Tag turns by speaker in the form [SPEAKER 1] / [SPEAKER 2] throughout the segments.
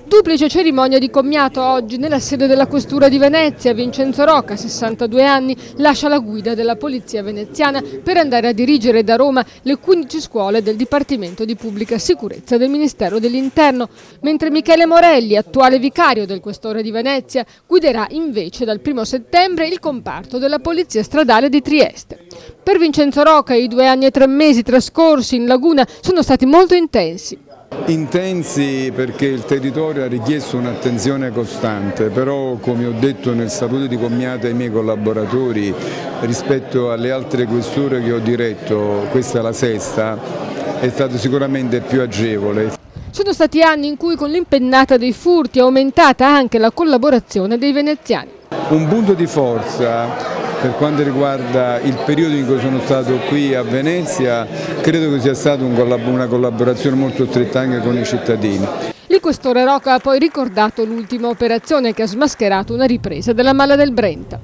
[SPEAKER 1] Duplice cerimonia di commiato oggi nella sede della Questura di Venezia. Vincenzo Roca, 62 anni, lascia la guida della Polizia veneziana per andare a dirigere da Roma le 15 scuole del Dipartimento di Pubblica Sicurezza del Ministero dell'Interno, mentre Michele Morelli, attuale vicario del Questore di Venezia, guiderà invece dal 1° settembre il comparto della Polizia Stradale di Trieste. Per Vincenzo Roca i 2 anni e 3 mesi trascorsi in Laguna sono stati molto intensi.
[SPEAKER 2] Intensi perché il territorio ha richiesto un'attenzione costante, però come ho detto nel saluto di commiato ai miei collaboratori, rispetto alle altre questure che ho diretto, questa è la 6ª, è stato sicuramente più agevole.
[SPEAKER 1] Sono stati anni in cui con l'impennata dei furti è aumentata anche la collaborazione dei veneziani.
[SPEAKER 2] Un punto di forza per quanto riguarda il periodo in cui sono stato qui a Venezia, credo che sia stata una collaborazione molto stretta anche con i cittadini.
[SPEAKER 1] Il Questore Roca ha poi ricordato l'ultima operazione che ha smascherato una ripresa della Mala del Brenta.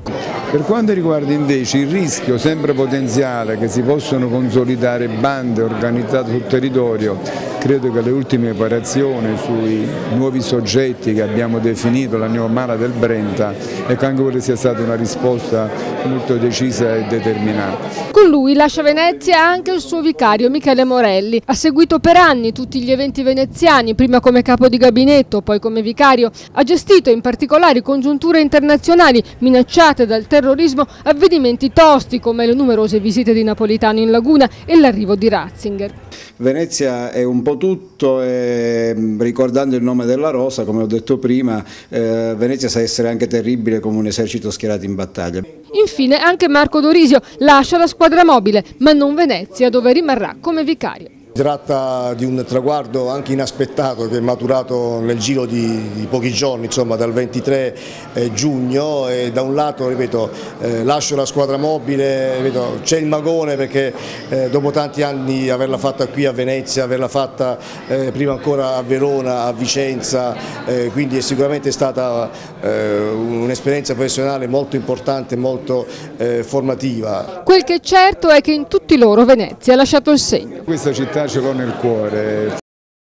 [SPEAKER 2] Per quanto riguarda invece il rischio sempre potenziale che si possono consolidare bande organizzate sul territorio, credo che le ultime operazioni sui nuovi soggetti che abbiamo definito la Mala del Brenta, ecco, anche quella sia stata una risposta molto decisa e determinata.
[SPEAKER 1] Con lui lascia Venezia anche il suo vicario Michele Morelli. Ha seguito per anni tutti gli eventi veneziani, prima come capo di gabinetto, poi come vicario. Ha gestito in particolari congiunture internazionali minacciate dal terrorismo avvenimenti tosti come le numerose visite di Napolitano in Laguna e l'arrivo di Ratzinger.
[SPEAKER 3] Venezia è un po' tutto e ricordando il nome della rosa, come ho detto prima, Venezia sa essere anche terribile come un esercito schierato in battaglia.
[SPEAKER 1] Infine anche Marco Dorisio lascia la squadra mobile, ma non Venezia, dove rimarrà come vicario.
[SPEAKER 4] Si tratta di un traguardo anche inaspettato che è maturato nel giro di pochi giorni, insomma dal 23 giugno, e da un lato, ripeto, lascio la squadra mobile, c'è il magone perché dopo tanti anni averla fatta qui a Venezia, averla fatta prima ancora a Verona, a Vicenza, quindi è sicuramente stata un'esperienza professionale molto importante, molto formativa.
[SPEAKER 1] Quel che è certo è che in tutti loro Venezia ha lasciato il segno.
[SPEAKER 2] Questa città ce l'ho nel cuore,